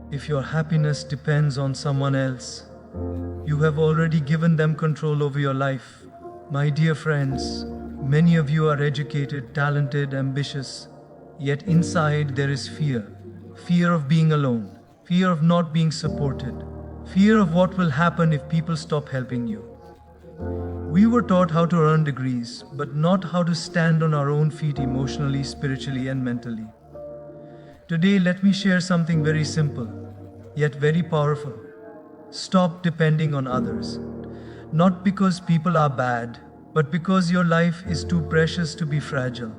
If your happiness depends on someone else, you have already given them control over your life. My dear friends, many of you are educated, talented, ambitious, yet inside there is fear. Fear of being alone, fear of not being supported, fear of what will happen if people stop helping you. We were taught how to earn degrees, but not how to stand on our own feet emotionally, spiritually, and mentally. Today, let me share something very simple, yet very powerful. Stop depending on others. Not because people are bad, but because your life is too precious to be fragile.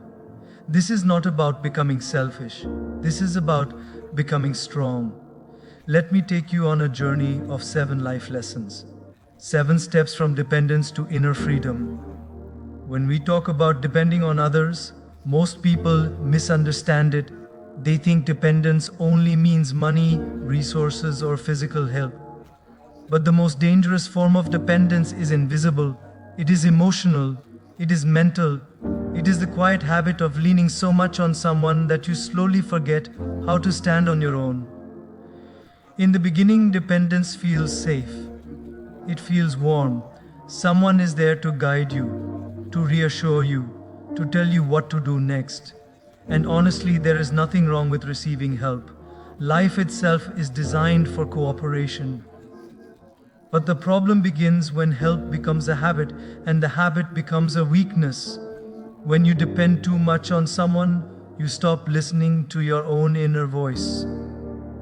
This is not about becoming selfish. This is about becoming strong. Let me take you on a journey of 7 life lessons. 7 steps from dependence to inner freedom. When we talk about depending on others, most people misunderstand it. They think dependence only means money, resources, or physical help. But the most dangerous form of dependence is invisible. It is emotional. It is mental. It is the quiet habit of leaning so much on someone that you slowly forget how to stand on your own. In the beginning, dependence feels safe. It feels warm. Someone is there to guide you, to reassure you, to tell you what to do next. And honestly, there is nothing wrong with receiving help. Life itself is designed for cooperation. But the problem begins when help becomes a habit and the habit becomes a weakness. When you depend too much on someone, you stop listening to your own inner voice.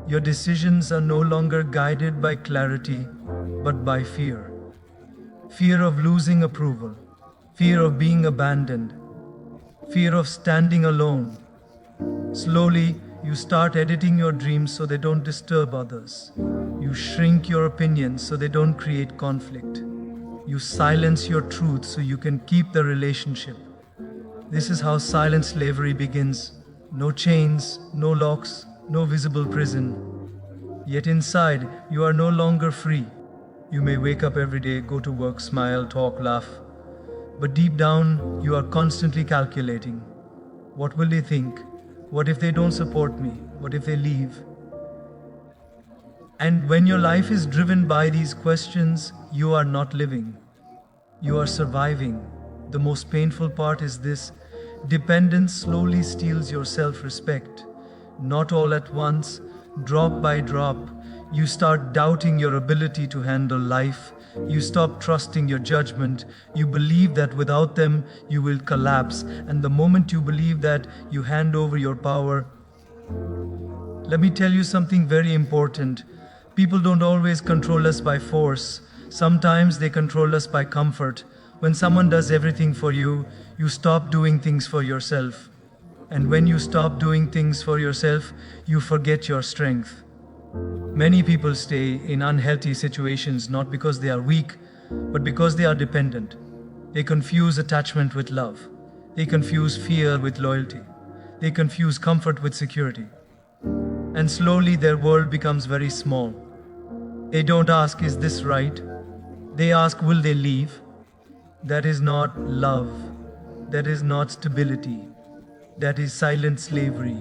Your decisions are no longer guided by clarity, but by fear. Fear of losing approval, fear of being abandoned, fear of standing alone. Slowly, you start editing your dreams so they don't disturb others. You shrink your opinions so they don't create conflict. You silence your truth so you can keep the relationship. This is how silent slavery begins. No chains, no locks, no visible prison. Yet inside, you are no longer free. You may wake up every day, go to work, smile, talk, laugh. But deep down, you are constantly calculating. What will they think? What if they don't support me? What if they leave? And when your life is driven by these questions, you are not living. You are surviving. The most painful part is this: dependence slowly steals your self-respect. Not all at once, drop by drop. You start doubting your ability to handle life. You stop trusting your judgment. You believe that without them, you will collapse. And the moment you believe that, you hand over your power. Let me tell you something very important. People don't always control us by force. Sometimes they control us by comfort. When someone does everything for you, you stop doing things for yourself. And when you stop doing things for yourself, you forget your strength. Many people stay in unhealthy situations not because they are weak, but because they are dependent. They confuse attachment with love. They confuse fear with loyalty. They confuse comfort with security. And slowly their world becomes very small. They don't ask, is this right? They ask, will they leave? That is not love. That is not stability. That is silent slavery.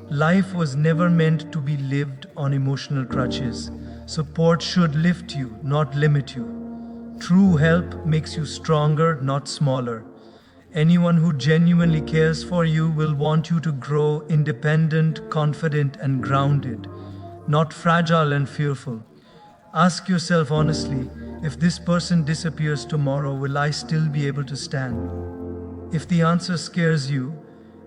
Life was never meant to be lived on emotional crutches. Support should lift you, not limit you. True help makes you stronger, not smaller. Anyone who genuinely cares for you will want you to grow independent, confident, and grounded, not fragile and fearful. Ask yourself honestly, if this person disappears tomorrow, will I still be able to stand? If the answer scares you,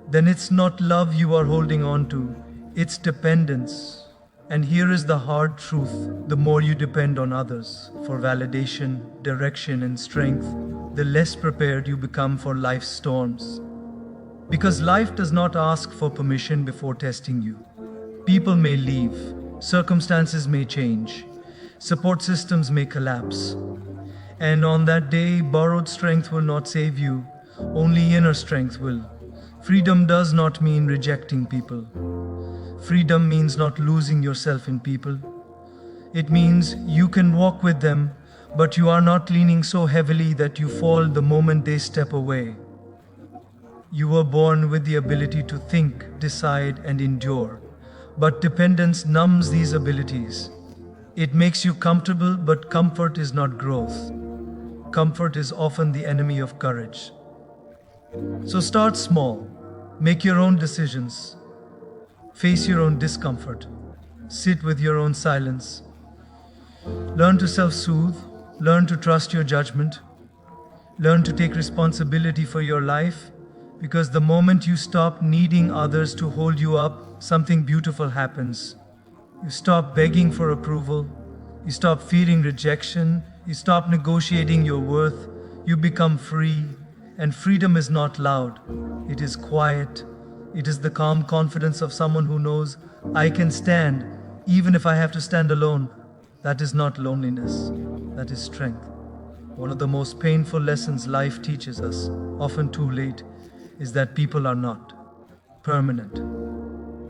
then it's not love you are holding on to, it's dependence. And here is the hard truth: the more you depend on others for validation, direction, and strength, the less prepared you become for life's storms. Because life does not ask for permission before testing you. People may leave, circumstances may change, support systems may collapse. And on that day, borrowed strength will not save you, only inner strength will. Freedom does not mean rejecting people. Freedom means not losing yourself in people. It means you can walk with them, but you are not leaning so heavily that you fall the moment they step away. You were born with the ability to think, decide, and endure. But dependence numbs these abilities. It makes you comfortable, but comfort is not growth. Comfort is often the enemy of courage. So start small. Make your own decisions. Face your own discomfort. Sit with your own silence. Learn to self-soothe. Learn to trust your judgment. Learn to take responsibility for your life, because the moment you stop needing others to hold you up, something beautiful happens. You stop begging for approval. You stop fearing rejection. You stop negotiating your worth. You become free. And freedom is not loud. It is quiet. It is the calm confidence of someone who knows, I can stand even if I have to stand alone. That is not loneliness. That is strength. One of the most painful lessons life teaches us, often too late, is that people are not permanent.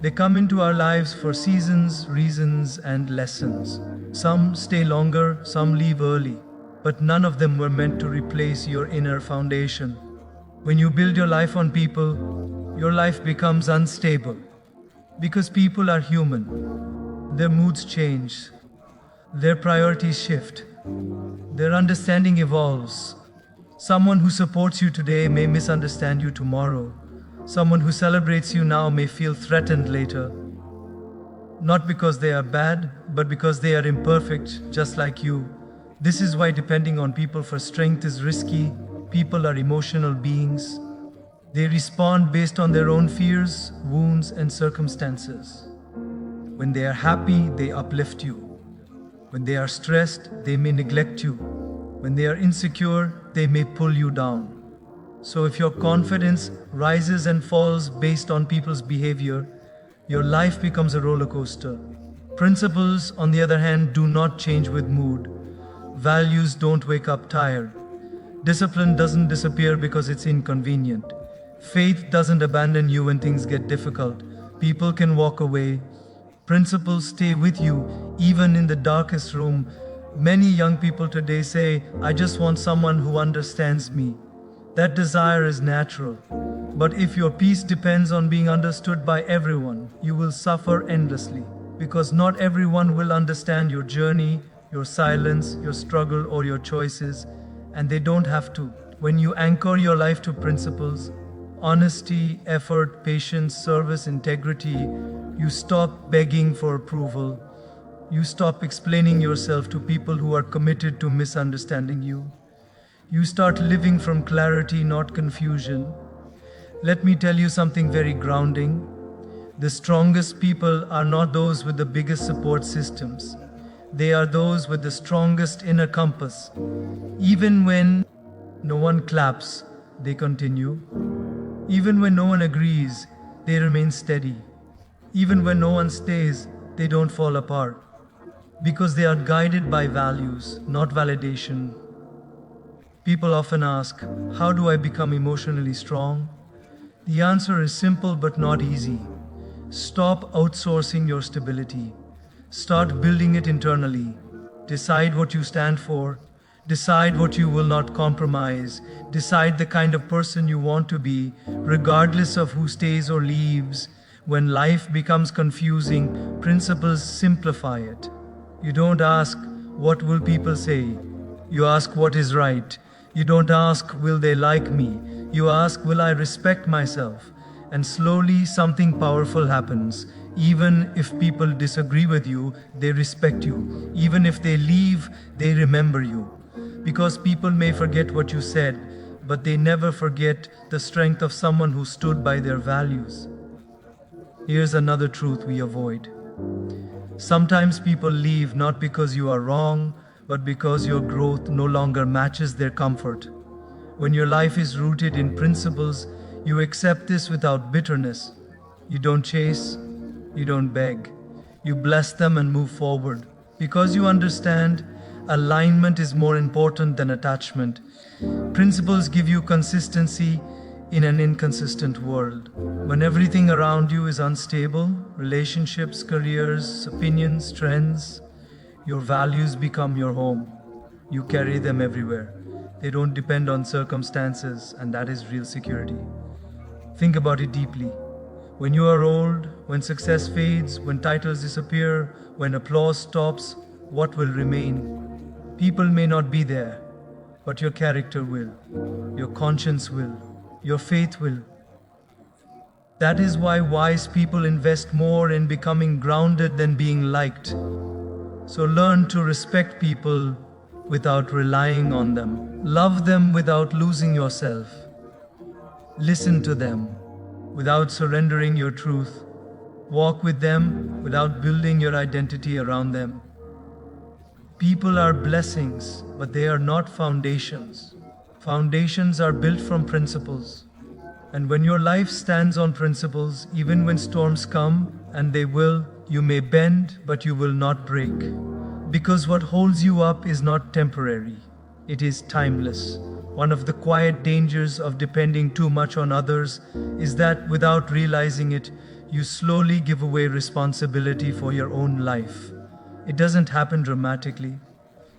They come into our lives for seasons, reasons, and lessons. Some stay longer, some leave early, but none of them were meant to replace your inner foundation. When you build your life on people, your life becomes unstable. Because people are human. Their moods change. Their priorities shift. Their understanding evolves. Someone who supports you today may misunderstand you tomorrow. Someone who celebrates you now may feel threatened later. Not because they are bad, but because they are imperfect, just like you. This is why depending on people for strength is risky. People are emotional beings. They respond based on their own fears, wounds, and circumstances. When they are happy, they uplift you. When they are stressed, they may neglect you. When they are insecure, they may pull you down. So if your confidence rises and falls based on people's behavior, your life becomes a roller coaster. Principles, on the other hand, do not change with mood. Values don't wake up tired. Discipline doesn't disappear because it's inconvenient. Faith doesn't abandon you when things get difficult. People can walk away. Principles stay with you even in the darkest room. Many young people today say, I just want someone who understands me. That desire is natural. But if your peace depends on being understood by everyone, you will suffer endlessly. Because not everyone will understand your journey, your silence, your struggle, or your choices, and they don't have to. When you anchor your life to principles, honesty, effort, patience, service, integrity, you stop begging for approval. You stop explaining yourself to people who are committed to misunderstanding you. You start living from clarity, not confusion. Let me tell you something very grounding. The strongest people are not those with the biggest support systems. They are those with the strongest inner compass. Even when no one claps, they continue. Even when no one agrees, they remain steady. Even when no one stays, they don't fall apart. Because they are guided by values, not validation. People often ask, how do I become emotionally strong? The answer is simple but not easy. Stop outsourcing your stability. Start building it internally. Decide what you stand for. Decide what you will not compromise. Decide the kind of person you want to be, regardless of who stays or leaves. When life becomes confusing, principles simplify it. You don't ask, what will people say? You ask what is right. You don't ask, will they like me? You ask, will I respect myself? And slowly something powerful happens. Even if people disagree with you, they respect you. Even if they leave, they remember you. Because people may forget what you said, but they never forget the strength of someone who stood by their values. Here's another truth we avoid. Sometimes people leave not because you are wrong, but because your growth no longer matches their comfort. When your life is rooted in principles, you accept this without bitterness. You don't chase, you don't beg. You bless them and move forward. Because you understand, alignment is more important than attachment. Principles give you consistency in an inconsistent world. When everything around you is unstable, relationships, careers, opinions, trends, your values become your home. You carry them everywhere. They don't depend on circumstances, and that is real security. Think about it deeply. When you are old, when success fades, when titles disappear, when applause stops, what will remain? People may not be there, but your character will, your conscience will, your faith will. That is why wise people invest more in becoming grounded than being liked. So learn to respect people without relying on them. Love them without losing yourself. Listen to them without surrendering your truth. Walk with them without building your identity around them. People are blessings, but they are not foundations. Foundations are built from principles. And when your life stands on principles, even when storms come, and they will, you may bend, but you will not break. Because what holds you up is not temporary, it is timeless. One of the quiet dangers of depending too much on others is that without realizing it, you slowly give away responsibility for your own life. It doesn't happen dramatically,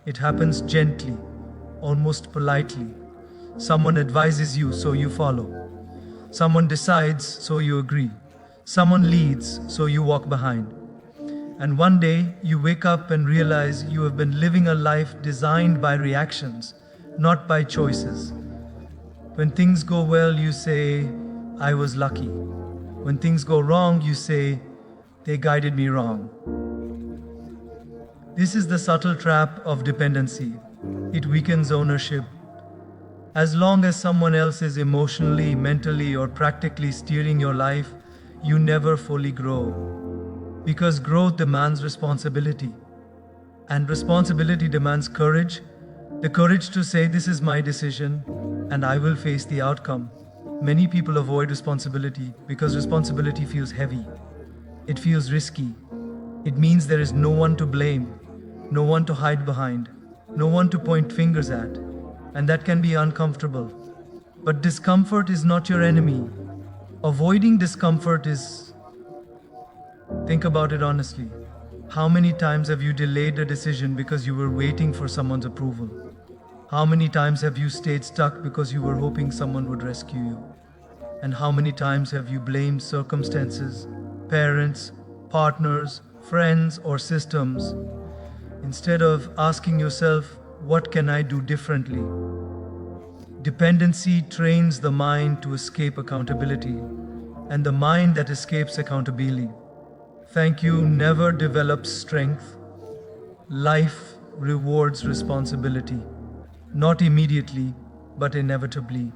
it happens gently, almost politely. Someone advises you, so you follow. Someone decides, so you agree. Someone leads, so you walk behind. And one day, you wake up and realize you have been living a life designed by reactions, not by choices. When things go well, you say, I was lucky. When things go wrong, you say, they guided me wrong. This is the subtle trap of dependency. It weakens ownership. As long as someone else is emotionally, mentally, or practically steering your life, you never fully grow. Because growth demands responsibility. And responsibility demands courage. The courage to say, this is my decision, and I will face the outcome. Many people avoid responsibility because responsibility feels heavy. It feels risky. It means there is no one to blame, no one to hide behind, no one to point fingers at. And that can be uncomfortable. But discomfort is not your enemy. Avoiding discomfort is... Think about it honestly. How many times have you delayed a decision because you were waiting for someone's approval? How many times have you stayed stuck because you were hoping someone would rescue you? And how many times have you blamed circumstances, parents, partners, friends, or systems, instead of asking yourself, what can I do differently? Dependency trains the mind to escape accountability, and the mind that escapes accountability, thank you, never develops strength. Life rewards responsibility, not immediately, but inevitably.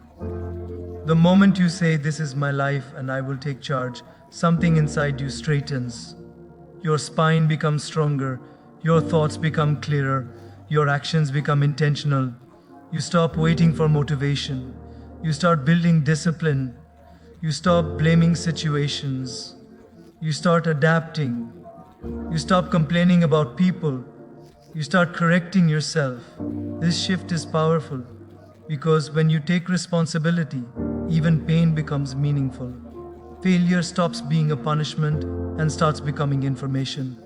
The moment you say, this is my life and I will take charge, something inside you straightens. Your spine becomes stronger, your thoughts become clearer, your actions become intentional. You stop waiting for motivation. You start building discipline. You stop blaming situations. You start adapting. You stop complaining about people. You start correcting yourself. This shift is powerful because when you take responsibility, even pain becomes meaningful. Failure stops being a punishment and starts becoming information.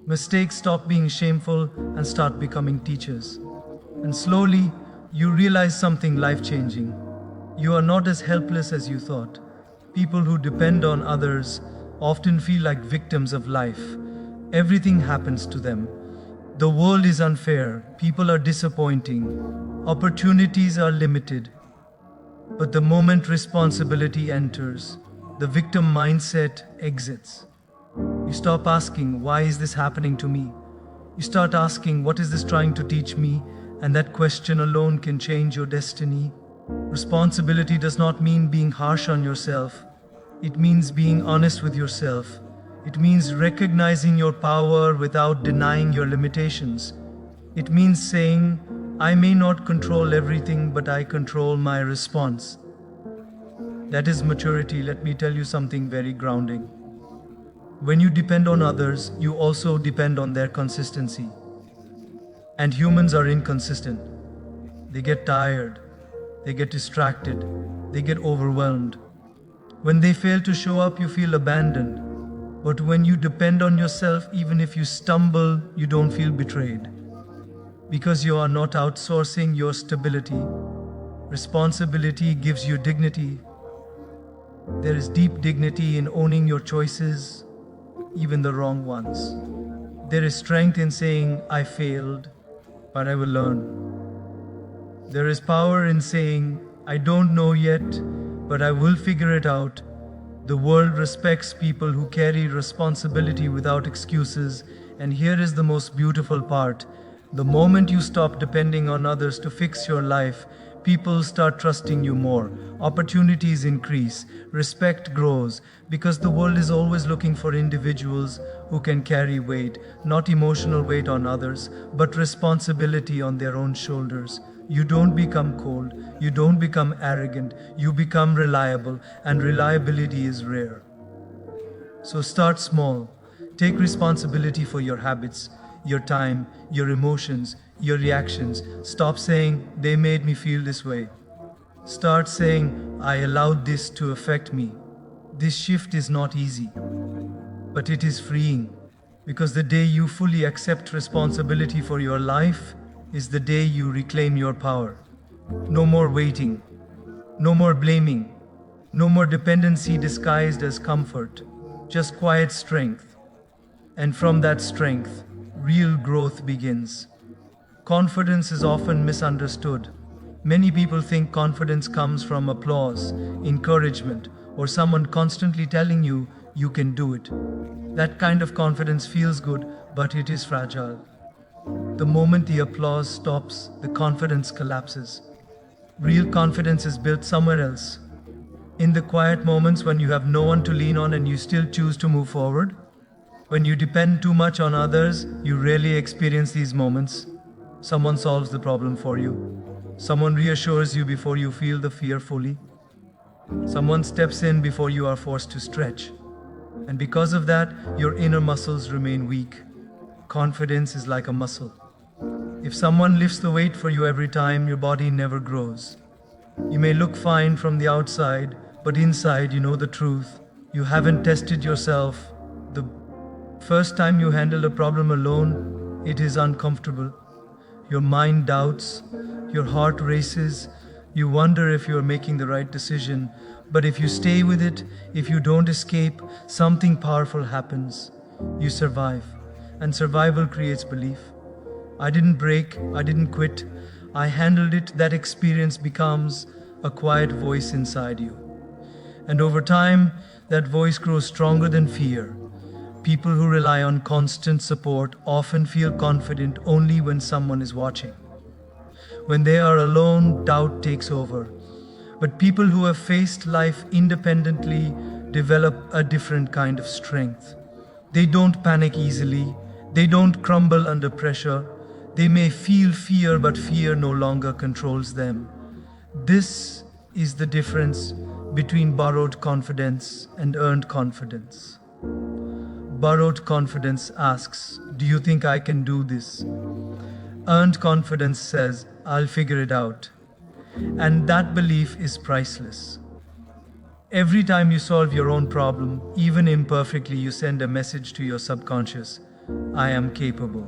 Mistakes stop being shameful and start becoming teachers. And slowly, you realize something life-changing. You are not as helpless as you thought. People who depend on others often feel like victims of life. Everything happens to them. The world is unfair. People are disappointing. Opportunities are limited. But the moment responsibility enters, the victim mindset exits. You stop asking, why is this happening to me? You start asking, what is this trying to teach me? And that question alone can change your destiny. Responsibility does not mean being harsh on yourself. It means being honest with yourself. It means recognizing your power without denying your limitations. It means saying, I may not control everything, but I control my response. That is maturity. Let me tell you something very grounding. When you depend on others, you also depend on their consistency. And humans are inconsistent. They get tired. They get distracted. They get overwhelmed. When they fail to show up, you feel abandoned. But when you depend on yourself, even if you stumble, you don't feel betrayed. Because you are not outsourcing your stability. Responsibility gives you dignity. There is deep dignity in owning your choices, even the wrong ones. There is strength in saying, I failed, but I will learn. There is power in saying, I don't know yet, but I will figure it out. The world respects people who carry responsibility without excuses, and here is the most beautiful part. The moment you stop depending on others to fix your life, people start trusting you more. Opportunities increase, respect grows, because the world is always looking for individuals who can carry weight, not emotional weight on others, but responsibility on their own shoulders. You don't become cold, you don't become arrogant, you become reliable, and reliability is rare. So start small. Take responsibility for your habits, your time, your emotions, your reactions. Stop saying, they made me feel this way. Start saying, I allowed this to affect me. This shift is not easy, but it is freeing, because the day you fully accept responsibility for your life is the day you reclaim your power. No more waiting, no more blaming, no more dependency disguised as comfort, just quiet strength. And from that strength, real growth begins. Confidence is often misunderstood. Many people think confidence comes from applause, encouragement, or someone constantly telling you you can do it. That kind of confidence feels good, but it is fragile. The moment the applause stops, the confidence collapses. Real confidence is built somewhere else. In the quiet moments when you have no one to lean on and you still choose to move forward. When you depend too much on others, you rarely experience these moments. Someone solves the problem for you. Someone reassures you before you feel the fear fully. Someone steps in before you are forced to stretch. And because of that, your inner muscles remain weak. Confidence is like a muscle. If someone lifts the weight for you every time, your body never grows. You may look fine from the outside, but inside you know the truth. You haven't tested yourself. The first time you handle a problem alone, it is uncomfortable. Your mind doubts, your heart races, you wonder if you are making the right decision. But if you stay with it, if you don't escape, something powerful happens. You survive, and survival creates belief. I didn't break, I didn't quit, I handled it. That experience becomes a quiet voice inside you. And over time, that voice grows stronger than fear. People who rely on constant support often feel confident only when someone is watching. When they are alone, doubt takes over. But people who have faced life independently develop a different kind of strength. They don't panic easily. They don't crumble under pressure. They may feel fear, but fear no longer controls them. This is the difference between borrowed confidence and earned confidence. Borrowed confidence asks, do you think I can do this? Earned confidence says, I'll figure it out. And that belief is priceless. Every time you solve your own problem, even imperfectly, you send a message to your subconscious, I am capable.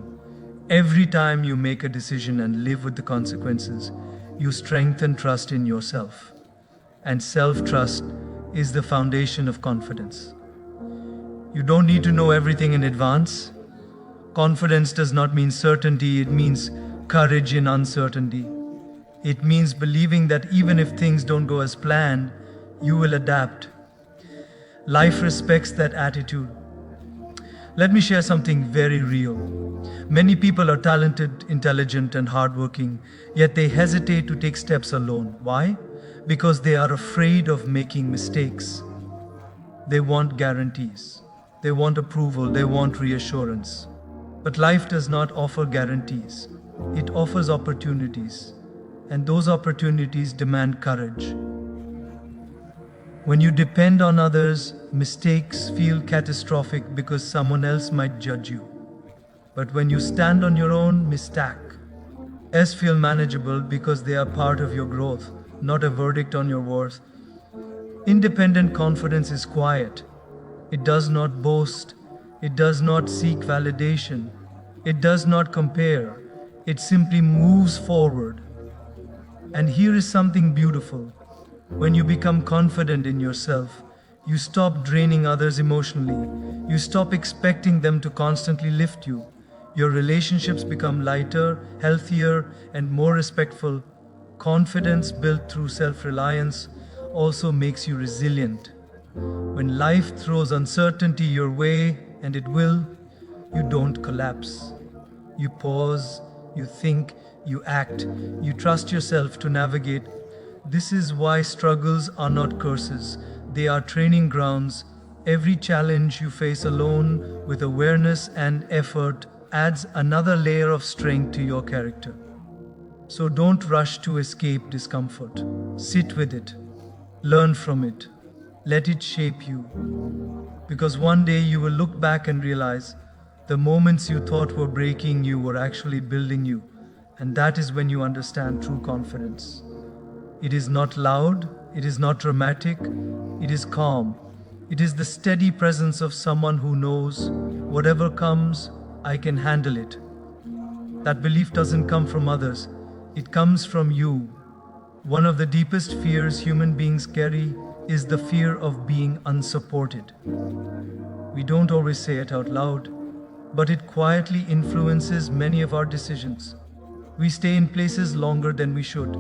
Every time you make a decision and live with the consequences, you strengthen trust in yourself. And self-trust is the foundation of confidence. You don't need to know everything in advance. Confidence does not mean certainty, it means courage in uncertainty. It means believing that even if things don't go as planned, you will adapt. Life respects that attitude. Let me share something very real. Many people are talented, intelligent, and hardworking, yet they hesitate to take steps alone. Why? Because they are afraid of making mistakes. They want guarantees. They want approval. They want reassurance. But life does not offer guarantees. It offers opportunities. And those opportunities demand courage. When you depend on others, mistakes feel catastrophic because someone else might judge you. But when you stand on your own, mistakes feel manageable because they are part of your growth, not a verdict on your worth. Independent confidence is quiet. It does not boast. It does not seek validation. It does not compare. It simply moves forward. And here is something beautiful. When you become confident in yourself, You stop draining others emotionally. You stop expecting them to constantly lift you. Your relationships become lighter, healthier, and more respectful. Confidence built through self reliance also makes you resilient. When life throws uncertainty your way, and it will, you don't collapse. You pause, you think, you act, you trust yourself to navigate. This is why struggles are not curses, they are training grounds. Every challenge you face alone, with awareness and effort, adds another layer of strength to your character. So don't rush to escape discomfort. Sit with it, learn from it, let it shape you. Because one day you will look back and realize the moments you thought were breaking you were actually building you. And that is when you understand true confidence. It is not loud, it is not dramatic, it is calm. It is the steady presence of someone who knows whatever comes, I can handle it. That belief doesn't come from others, it comes from you. One of the deepest fears human beings carry is the fear of being unsupported. We don't always say it out loud, but it quietly influences many of our decisions. We stay in places longer than we should.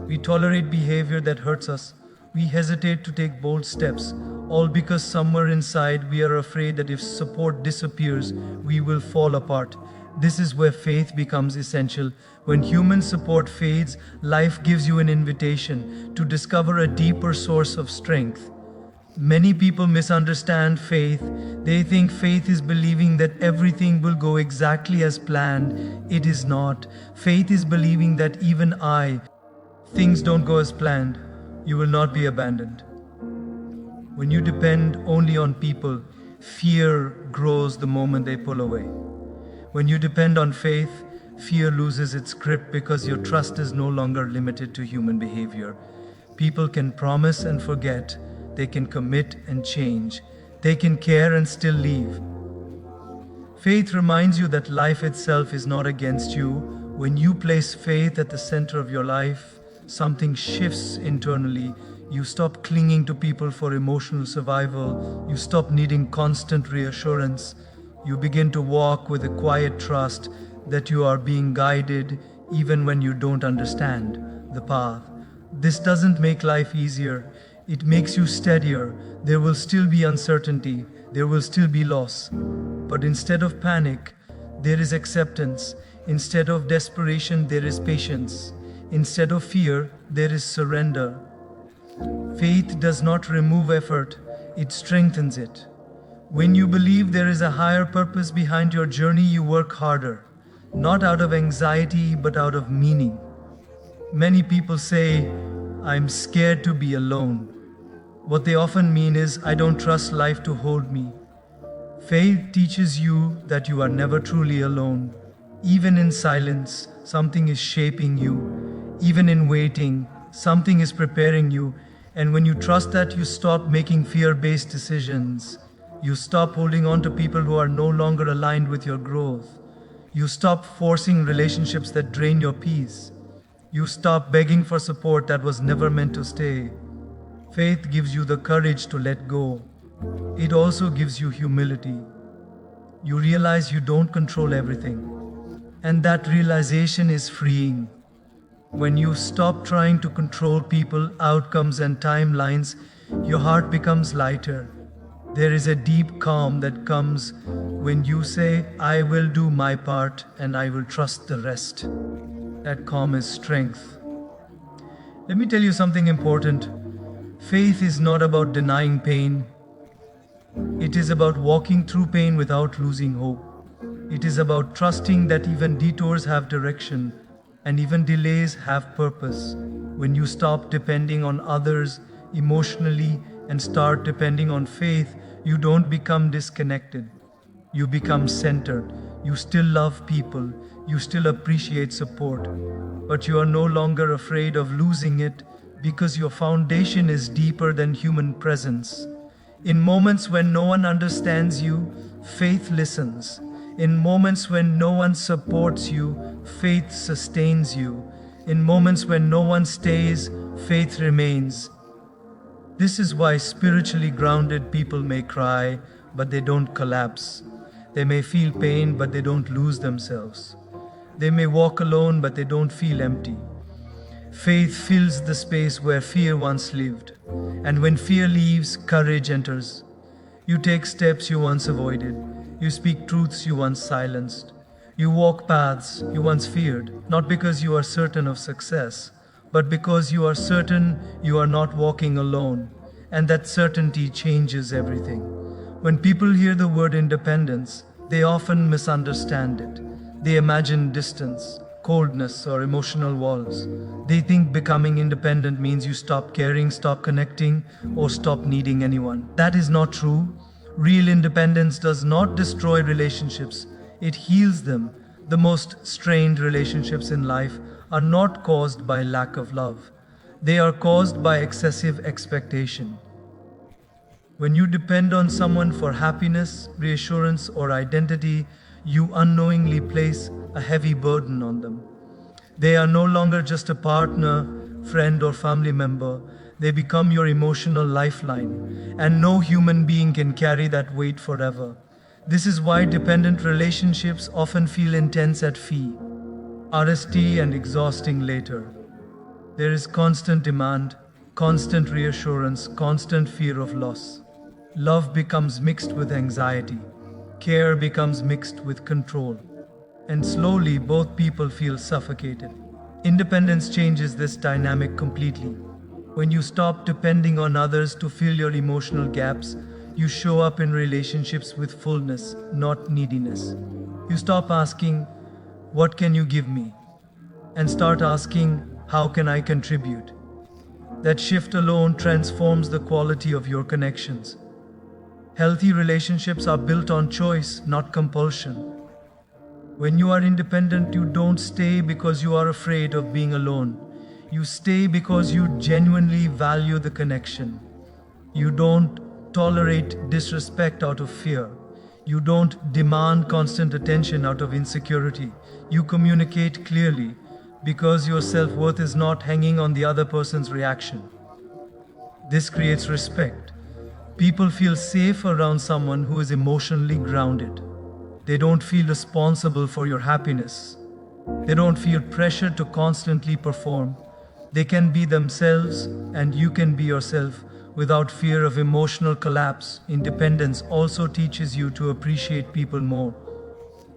We tolerate behavior that hurts us. We hesitate to take bold steps, all because somewhere inside we are afraid that if support disappears, we will fall apart. This is where faith becomes essential. When human support fades, life gives you an invitation to discover a deeper source of strength. Many people misunderstand faith. They think faith is believing that everything will go exactly as planned. It is not. Faith is believing that even things don't go as planned, you will not be abandoned. When you depend only on people, fear grows the moment they pull away. When you depend on faith, fear loses its grip because your trust is no longer limited to human behavior. People can promise and forget, they can commit and change, they can care and still leave. Faith reminds you that life itself is not against you. When you place faith at the center of your life, something shifts internally. You stop clinging to people for emotional survival. You stop needing constant reassurance. You begin to walk with a quiet trust that you are being guided even when you don't understand the path. This doesn't make life easier. It makes you steadier. There will still be uncertainty. There will still be loss. But instead of panic, there is acceptance. Instead of desperation, there is patience. Instead of fear, there is surrender. Faith does not remove effort, it strengthens it. When you believe there is a higher purpose behind your journey, you work harder, not out of anxiety, but out of meaning. Many people say, I'm scared to be alone. What they often mean is, I don't trust life to hold me. Faith teaches you that you are never truly alone. Even in silence, something is shaping you. Even in waiting, something is preparing you. And when you trust that, you stop making fear-based decisions. You stop holding on to people who are no longer aligned with your growth. You stop forcing relationships that drain your peace. You stop begging for support that was never meant to stay. Faith gives you the courage to let go. It also gives you humility. You realize you don't control everything. And that realization is freeing. When you stop trying to control people, outcomes, and timelines, your heart becomes lighter. There is a deep calm that comes when you say, I will do my part and I will trust the rest. That calm is strength. Let me tell you something important. Faith is not about denying pain. It is about walking through pain without losing hope. It is about trusting that even detours have direction and even delays have purpose. When you stop depending on others emotionally and start depending on faith, you don't become disconnected. You become centered. You still love people. You still appreciate support. But you are no longer afraid of losing it because your foundation is deeper than human presence. In moments when no one understands you, faith listens. In moments when no one supports you, faith sustains you. In moments when no one stays, faith remains. This is why spiritually grounded people may cry, but they don't collapse. They may feel pain, but they don't lose themselves. They may walk alone, but they don't feel empty. Faith fills the space where fear once lived. And when fear leaves, courage enters. You take steps you once avoided. You speak truths you once silenced. You walk paths you once feared, not because you are certain of success, but because you are certain you are not walking alone. And that certainty changes everything. When people hear the word independence, they often misunderstand it. They imagine distance, coldness, or emotional walls. They think becoming independent means you stop caring, stop connecting, or stop needing anyone. That is not true. Real independence does not destroy relationships, it heals them. The most strained relationships in life are not caused by lack of love. They are caused by excessive expectation. When you depend on someone for happiness, reassurance, or identity, you unknowingly place a heavy burden on them. They are no longer just a partner, friend, or family member. They become your emotional lifeline, and no human being can carry that weight forever. This is why dependent relationships often feel intense at first, RST, and exhausting later. There is constant demand, constant reassurance, constant fear of loss. Love becomes mixed with anxiety. Care becomes mixed with control. And slowly, both people feel suffocated. Independence changes this dynamic completely. When you stop depending on others to fill your emotional gaps, you show up in relationships with fullness, not neediness. You stop asking, "What can you give me?" and start asking, "How can I contribute?" That shift alone transforms the quality of your connections. Healthy relationships are built on choice, not compulsion. When you are independent, you don't stay because you are afraid of being alone. You stay because you genuinely value the connection. You don't tolerate disrespect out of fear. You don't demand constant attention out of insecurity. You communicate clearly because your self-worth is not hanging on the other person's reaction. This creates respect. People feel safe around someone who is emotionally grounded. They don't feel responsible for your happiness. They don't feel pressure to constantly perform. They can be themselves, and you can be yourself without fear of emotional collapse. Independence also teaches you to appreciate people more.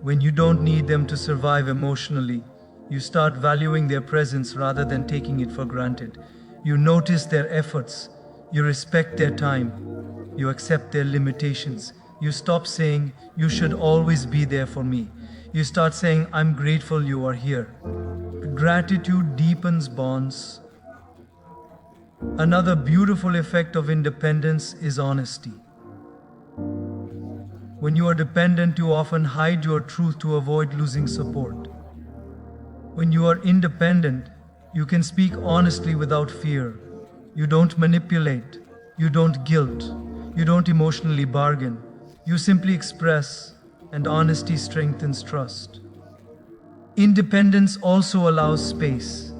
When you don't need them to survive emotionally, you start valuing their presence rather than taking it for granted. You notice their efforts. You respect their time. You accept their limitations. You stop saying, "You should always be there for me." You start saying, "I'm grateful you are here." Gratitude deepens bonds. Another beautiful effect of independence is honesty. When you are dependent, you often hide your truth to avoid losing support. When you are independent, you can speak honestly without fear. You don't manipulate. You don't guilt. You don't emotionally bargain. You simply express, and honesty strengthens trust. Independence also allows space.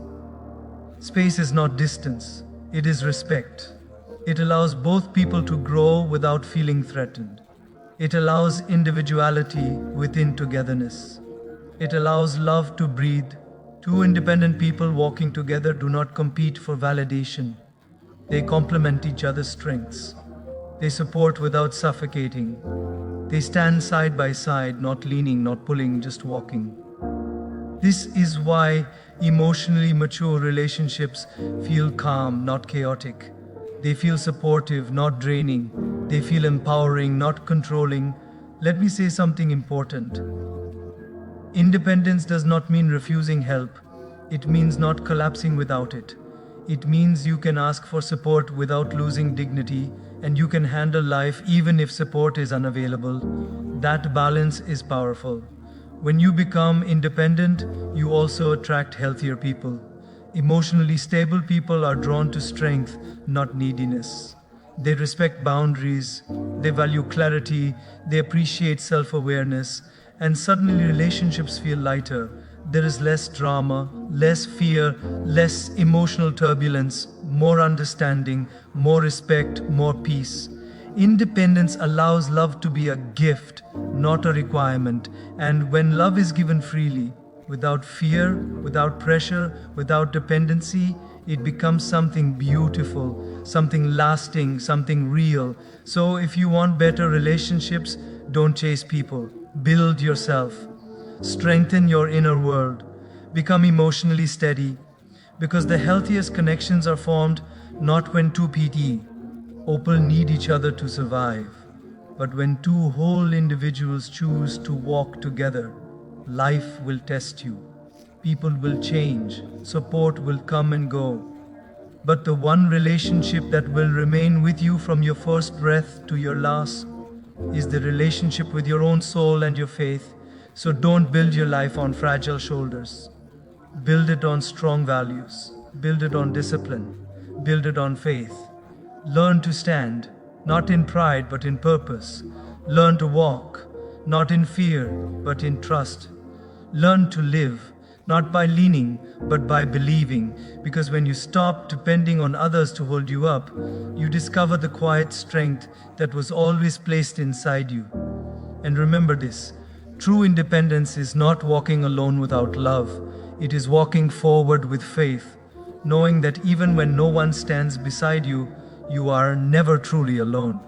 Space is not distance, it is respect. It allows both people to grow without feeling threatened. It allows individuality within togetherness. It allows love to breathe. Two independent people walking together do not compete for validation. They complement each other's strengths. They support without suffocating. They stand side by side, not leaning, not pulling, just walking. This is why emotionally mature relationships feel calm, not chaotic. They feel supportive, not draining. They feel empowering, not controlling. Let me say something important. Independence does not mean refusing help. It means not collapsing without it. It means you can ask for support without losing dignity, and you can handle life even if support is unavailable. That balance is powerful. When you become independent, you also attract healthier people. Emotionally stable people are drawn to strength, not neediness. They respect boundaries, they value clarity, they appreciate self-awareness, and suddenly relationships feel lighter. There is less drama, less fear, less emotional turbulence. more understanding, more respect, more peace. Independence allows love to be a gift, not a requirement. And when love is given freely, without fear, without pressure, without dependency, it becomes something beautiful, something lasting, something real. So if you want better relationships, don't chase people. Build yourself. Strengthen your inner world. Become emotionally steady. Because the healthiest connections are formed not when two people need each other to survive, but when two whole individuals choose to walk together. Life will test you. People will change. Support will come and go. But the one relationship that will remain with you from your first breath to your last is the relationship with your own soul and your faith. So don't build your life on fragile shoulders. Build it on strong values. Build it on discipline. Build it on faith. Learn to stand, not in pride but in purpose. Learn to walk, not in fear but in trust. Learn to live, not by leaning but by believing. Because when you stop depending on others to hold you up, you discover the quiet strength that was always placed inside you. And remember this: true independence is not walking alone without love. It is walking forward with faith, knowing that even when no one stands beside you, you are never truly alone.